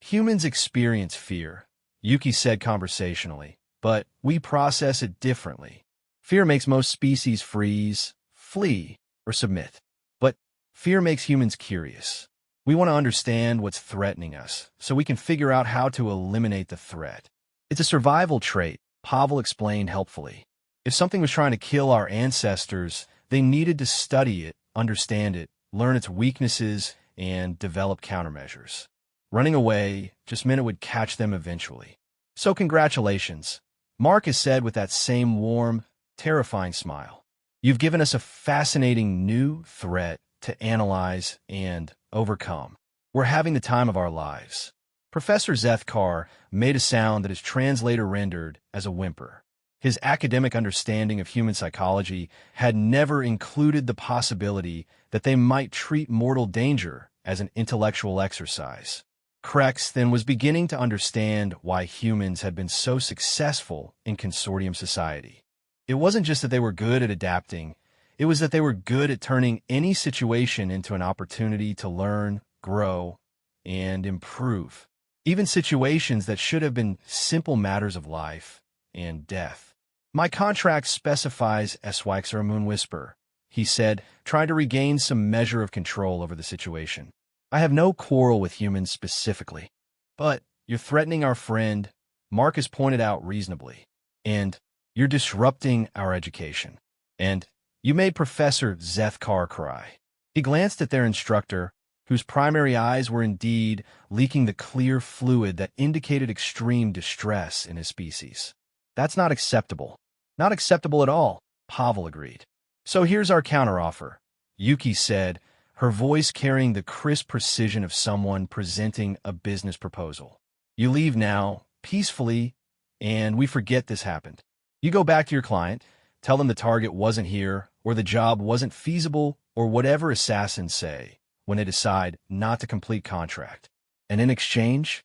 Humans experience fear," Yuki said conversationally, "but we process it differently. Fear makes most species freeze, flee, or submit. But fear makes humans curious. We want to understand what's threatening us, so we can figure out how to eliminate the threat. It's a survival trait," Pavel explained helpfully. "If something was trying to kill our ancestors, they needed to study it, understand it, learn its weaknesses, and develop countermeasures. Running away just meant it would catch them eventually. So congratulations," Marcus said with that same warm, terrifying smile. "You've given us a fascinating new threat to analyze and overcome. We're having the time of our lives." Professor Zethkar made a sound that his translator rendered as a whimper. His academic understanding of human psychology had never included the possibility that they might treat mortal danger as an intellectual exercise. Krexthan was beginning to understand why humans had been so successful in consortium society. It wasn't just that they were good at adapting, it was that they were good at turning any situation into an opportunity to learn, grow, and improve. Even situations that should have been simple matters of life and death. "My contract specifies Eswixer Moon Whisper," he said, trying to regain some measure of control over the situation. "I have no quarrel with humans specifically. But you're threatening our friend," Marcus pointed out reasonably. "And you're disrupting our education. And you made Professor Zethkar cry." He glanced at their instructor, whose primary eyes were indeed leaking the clear fluid that indicated extreme distress in his species. "That's not acceptable." "Not acceptable at all," Pavel agreed. So here's our counteroffer, Yuki said, her voice carrying the crisp precision of someone presenting a business proposal. You leave now, peacefully, and we forget this happened. You go back to your client, tell them the target wasn't here, or the job wasn't feasible, or whatever assassins say when they decide not to complete contract. And in exchange?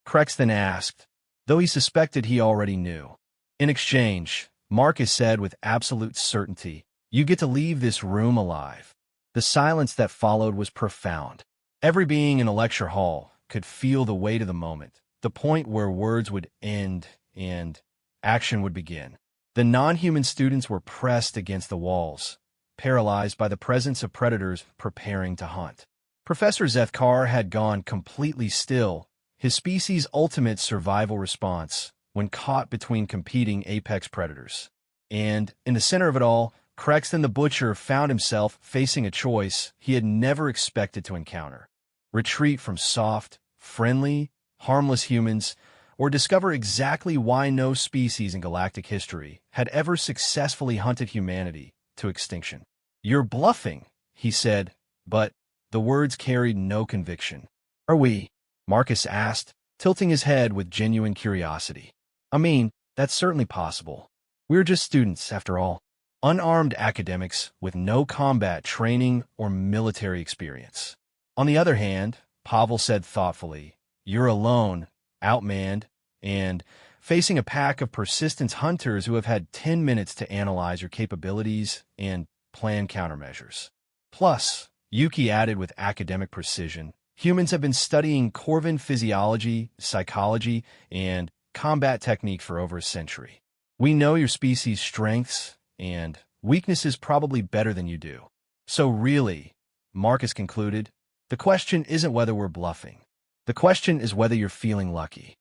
Krex then asked, though he suspected he already knew. In exchange, Marcus said with absolute certainty, you get to leave this room alive. The silence that followed was profound. Every being in a lecture hall could feel the weight of the moment, the point where words would end and action would begin. The non-human students were pressed against the walls, paralyzed by the presence of predators preparing to hunt. Professor Zethkar had gone completely still, his species' ultimate survival response when caught between competing apex predators. And, in the center of it all, Crexton the Butcher found himself facing a choice he had never expected to encounter. Retreat from soft, friendly, harmless humans, or discover exactly why no species in galactic history had ever successfully hunted humanity to extinction. You're bluffing, he said, but the words carried no conviction. Are we? Marcus asked, tilting his head with genuine curiosity. I mean, that's certainly possible. We're just students, after all. Unarmed academics with no combat training or military experience. On the other hand, Pavel said thoughtfully, you're alone, outmanned, and facing a pack of persistent hunters who have had 10 minutes to analyze your capabilities and plan countermeasures. Plus, Yuki added with academic precision, humans have been studying Corvin physiology, psychology, and combat technique for over a century. We know your species' strengths and weaknesses probably better than you do. So really, Marcus concluded, the question isn't whether we're bluffing. The question is whether you're feeling lucky.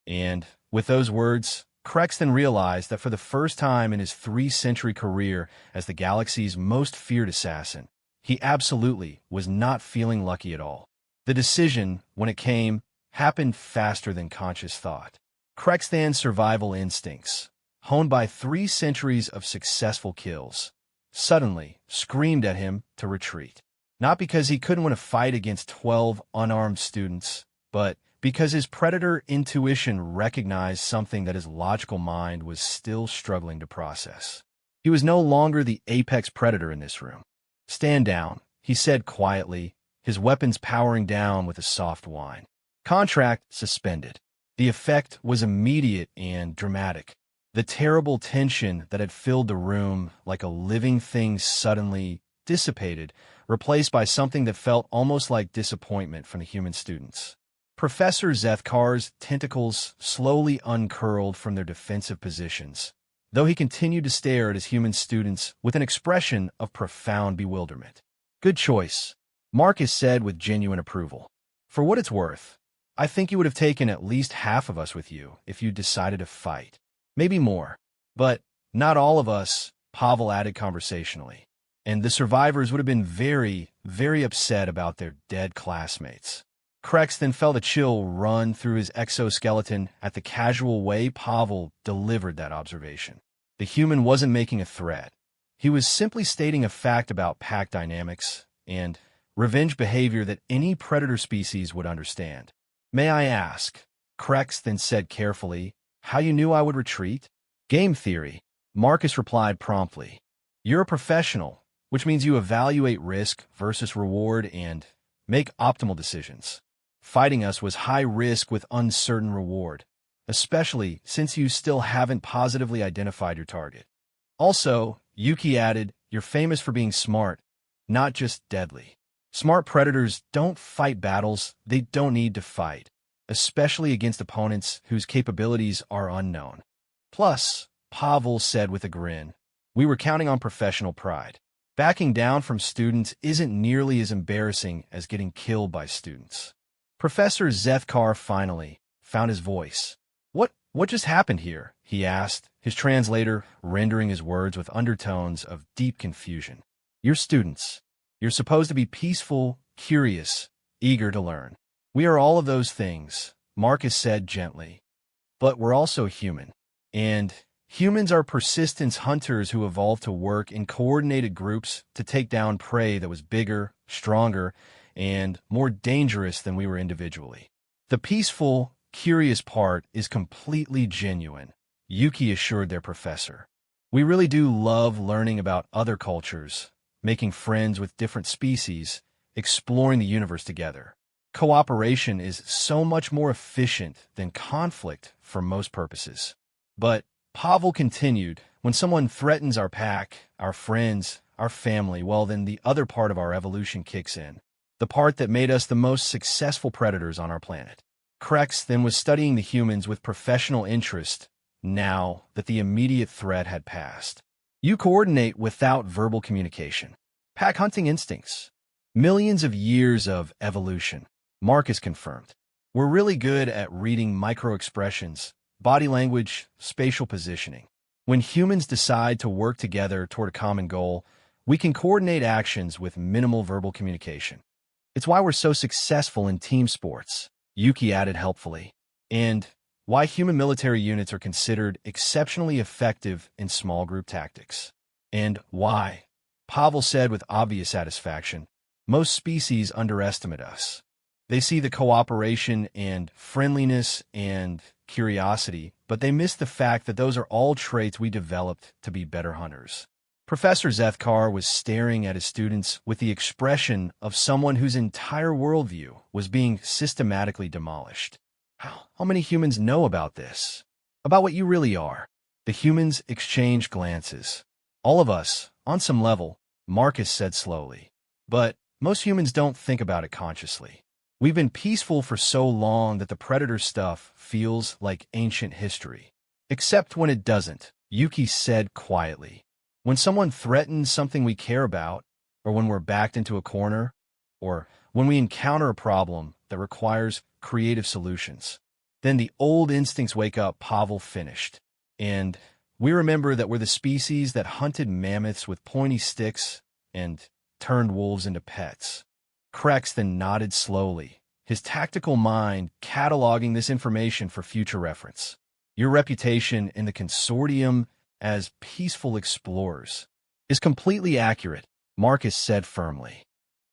And, with those words, Crexton realized that for the first time in his 3-century career as the galaxy's most feared assassin, he absolutely was not feeling lucky at all. The decision, when it came, happened faster than conscious thought. Crexton's survival instincts, honed by 3 centuries of successful kills, suddenly screamed at him to retreat. Not because he couldn't win a fight against 12 unarmed students, but because his predator intuition recognized something that his logical mind was still struggling to process. He was no longer the apex predator in this room. Stand down, he said quietly, his weapons powering down with a soft whine. Contract suspended. The effect was immediate and dramatic. The terrible tension that had filled the room like a living thing suddenly dissipated, replaced by something that felt almost like disappointment from the human students. Professor Zethkar's tentacles slowly uncurled from their defensive positions, though he continued to stare at his human students with an expression of profound bewilderment. Good choice, Marcus said with genuine approval. For what it's worth, I think you would have taken at least half of us with you if you decided to fight. Maybe more. But not all of us, Pavel added conversationally. And the survivors would have been very, very upset about their dead classmates. Krex then felt a chill run through his exoskeleton at the casual way Pavel delivered that observation. The human wasn't making a threat. He was simply stating a fact about pack dynamics and revenge behavior that any predator species would understand. May I ask, Krex then said carefully, how you knew I would retreat? Game theory, Marcus replied promptly. You're a professional, which means you evaluate risk versus reward and make optimal decisions. Fighting us was high risk with uncertain reward, especially since you still haven't positively identified your target. Also, Yuki added, you're famous for being smart, not just deadly. Smart predators don't fight battles they don't need to fight, especially against opponents whose capabilities are unknown. Plus, Pavel said with a grin, we were counting on professional pride. Backing down from students isn't nearly as embarrassing as getting killed by students. Professor Zethkar finally found his voice. What just happened here? He asked, his translator rendering his words with undertones of deep confusion. You're students. You're supposed to be peaceful, curious, eager to learn. We are all of those things, Marcus said gently. But we're also human. And Humans are persistence hunters who evolved to work in coordinated groups to take down prey that was bigger, stronger, and more dangerous than we were individually. The peaceful, curious part is completely genuine, Yuki assured their professor. We really do love learning about other cultures, making friends with different species, exploring the universe together. Cooperation is so much more efficient than conflict for most purposes. But, Pavel continued, when someone threatens our pack, our friends, our family, well, then the other part of our evolution kicks in. The part that made us the most successful predators on our planet. Krex then was studying the humans with professional interest, now that the immediate threat had passed. You coordinate without verbal communication. Pack hunting instincts. Millions of years of evolution. Marcus confirmed. We're really good at reading micro-expressions, body language, spatial positioning. When humans decide to work together toward a common goal, we can coordinate actions with minimal verbal communication. It's why we're so successful in team sports, Yuki added helpfully, and why human military units are considered exceptionally effective in small group tactics. And why, Pavel said with obvious satisfaction, most species underestimate us. They see the cooperation and friendliness and curiosity, but they miss the fact that those are all traits we developed to be better hunters. Professor Zethkar was staring at his students with the expression of someone whose entire worldview was being systematically demolished. How many humans know about this? About what you really are? The humans exchanged glances. All of us, on some level, Marcus said slowly. But most humans don't think about it consciously. We've been peaceful for so long that the predator stuff feels like ancient history. Except when it doesn't, Yuki said quietly. When someone threatens something we care about, or when we're backed into a corner, or when we encounter a problem that requires creative solutions, then the old instincts wake up, Pavel finished. And we remember that we're the species that hunted mammoths with pointy sticks and turned wolves into pets. Krex then nodded slowly, his tactical mind cataloging this information for future reference. Your reputation in the consortium as peaceful explorers is completely accurate, Marcus said firmly.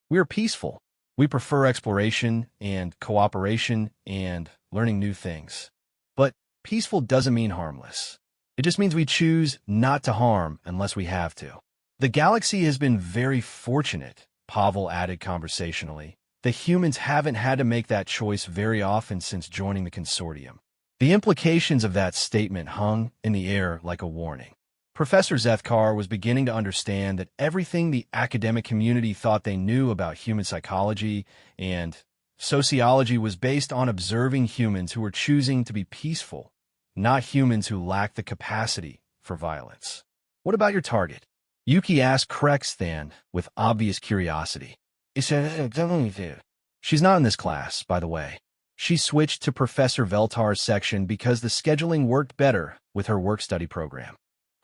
We are peaceful. We prefer exploration and cooperation and learning new things. But peaceful doesn't mean harmless. It just means we choose not to harm unless we have to. The galaxy has been very fortunate, Pavel added conversationally. The humans haven't had to make that choice very often since joining the consortium. The implications of that statement hung in the air like a warning. Professor Zethkar was beginning to understand that everything the academic community thought they knew about human psychology and sociology was based on observing humans who were choosing to be peaceful, not humans who lacked the capacity for violence. What about your target? Yuki asked Krex then, with obvious curiosity. She's not in this class, by the way. She switched to Professor Veltar's section because the scheduling worked better with her work-study program.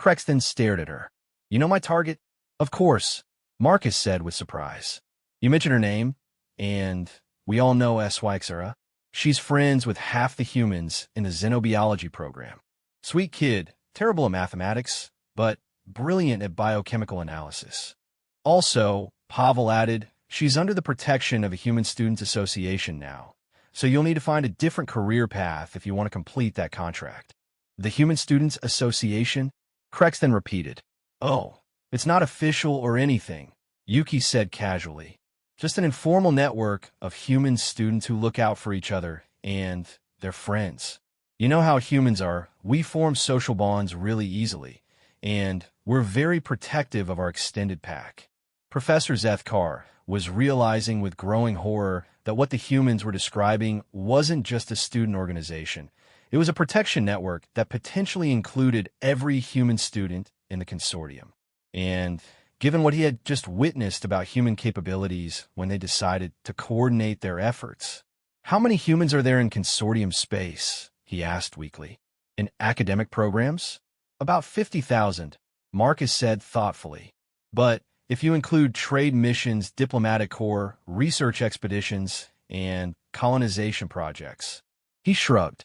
Krex then stared at her. You know my target? Of course, Marcus said with surprise. You mentioned her name, and we all know SY. She's friends with half the humans in the xenobiology program. Sweet kid, terrible at mathematics, but brilliant at biochemical analysis. Also, Pavel added, she's under the protection of a Human Students Association now, so you'll need to find a different career path if you want to complete that contract. The Human Students Association? Krex then repeated. Oh, it's not official or anything, Yuki said casually. Just an informal network of human students who look out for each other and their friends. You know how humans are, we form social bonds really easily, and we're very protective of our extended pack. Professor Zethkar was realizing with growing horror that what the humans were describing wasn't just a student organization. It was a protection network that potentially included every human student in the consortium. And given what he had just witnessed about human capabilities when they decided to coordinate their efforts, how many humans are there in consortium space? He asked weakly. In academic programs? About 50,000, Marcus said thoughtfully. But if you include trade missions, diplomatic corps, research expeditions, and colonization projects. He shrugged.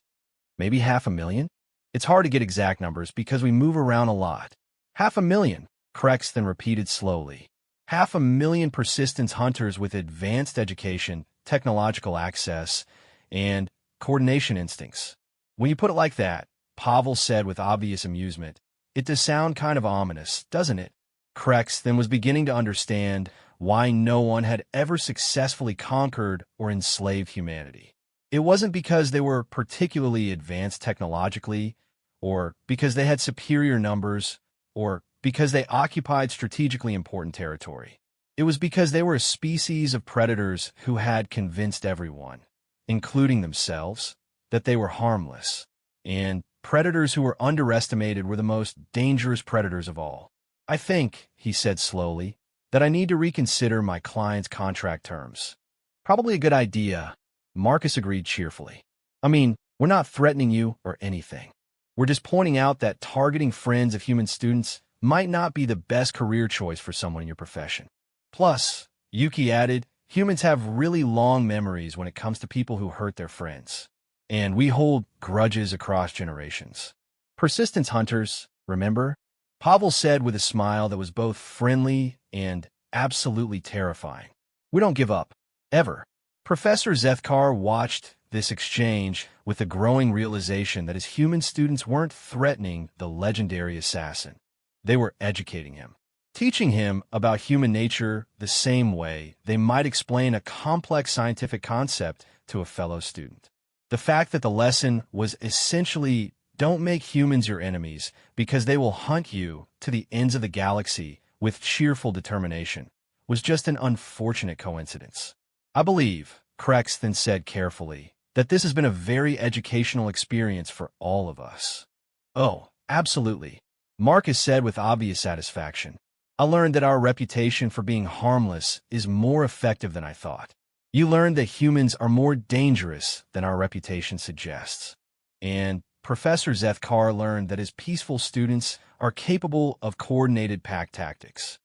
Maybe 500,000? It's hard to get exact numbers because we move around a lot. 500,000, Crexton repeated slowly. 500,000 persistence hunters with advanced education, technological access, and coordination instincts. When you put it like that, Pavel said with obvious amusement, it does sound kind of ominous, doesn't it? Crexton was beginning to understand why no one had ever successfully conquered or enslaved humanity. It wasn't because they were particularly advanced technologically, or because they had superior numbers, or because they occupied strategically important territory. It was because they were a species of predators who had convinced everyone, including themselves, that they were harmless. And predators who were underestimated were the most dangerous predators of all. I think, he said slowly, that I need to reconsider my client's contract terms. Probably a good idea, Marcus agreed cheerfully. I mean, we're not threatening you or anything. We're just pointing out that targeting friends of human students might not be the best career choice for someone in your profession. Plus, Yuki added, humans have really long memories when it comes to people who hurt their friends. And we hold grudges across generations. Persistence hunters, remember? Pavel said with a smile that was both friendly and absolutely terrifying. We don't give up, ever. Professor Zethkar watched this exchange with a growing realization that his human students weren't threatening the legendary assassin. They were educating him, teaching him about human nature the same way they might explain a complex scientific concept to a fellow student. The fact that the lesson was essentially don't make humans your enemies because they will hunt you to the ends of the galaxy with cheerful determination was just an unfortunate coincidence. I believe, Crexton said carefully, that this has been a very educational experience for all of us. Oh, absolutely, Marcus said with obvious satisfaction. I learned that our reputation for being harmless is more effective than I thought. You learned that humans are more dangerous than our reputation suggests. And Professor Zethkar learned that his peaceful students are capable of coordinated pack tactics.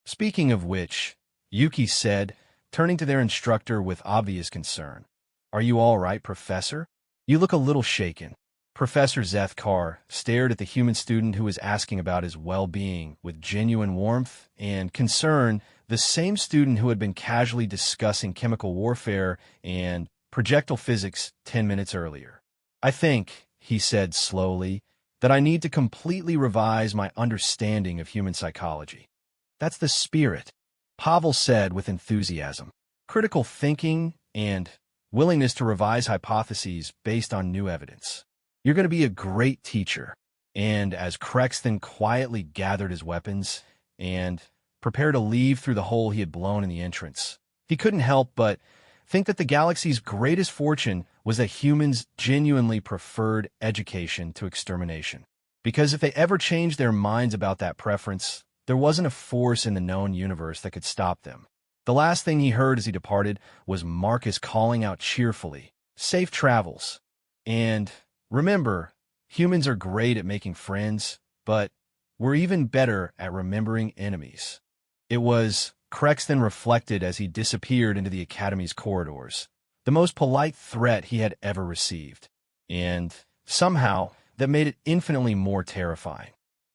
Speaking of which, Yuki said, turning to their instructor with obvious concern, "Are you all right, Professor? You look a little shaken." Professor Zethkar stared at the human student who was asking about his well-being with genuine warmth and concern, the same student who had been casually discussing chemical warfare and projectile physics 10 minutes earlier. "I think," he said slowly, "that I need to completely revise my understanding of human psychology." "That's the spirit," Pavel said with enthusiasm. "Critical thinking and willingness to revise hypotheses based on new evidence. You're going to be a great teacher." And as Crexton quietly gathered his weapons and prepared to leave through the hole he had blown in the entrance, he couldn't help but think that the galaxy's greatest fortune was that humans genuinely preferred education to extermination. Because if they ever changed their minds about that preference, there wasn't a force in the known universe that could stop them. The last thing he heard as he departed was Marcus calling out cheerfully, "Safe travels." And remember, humans are great at making friends, but we're even better at remembering enemies. It was, Crexton reflected as he disappeared into the Academy's corridors, the most polite threat he had ever received. And somehow, that made it infinitely more terrifying.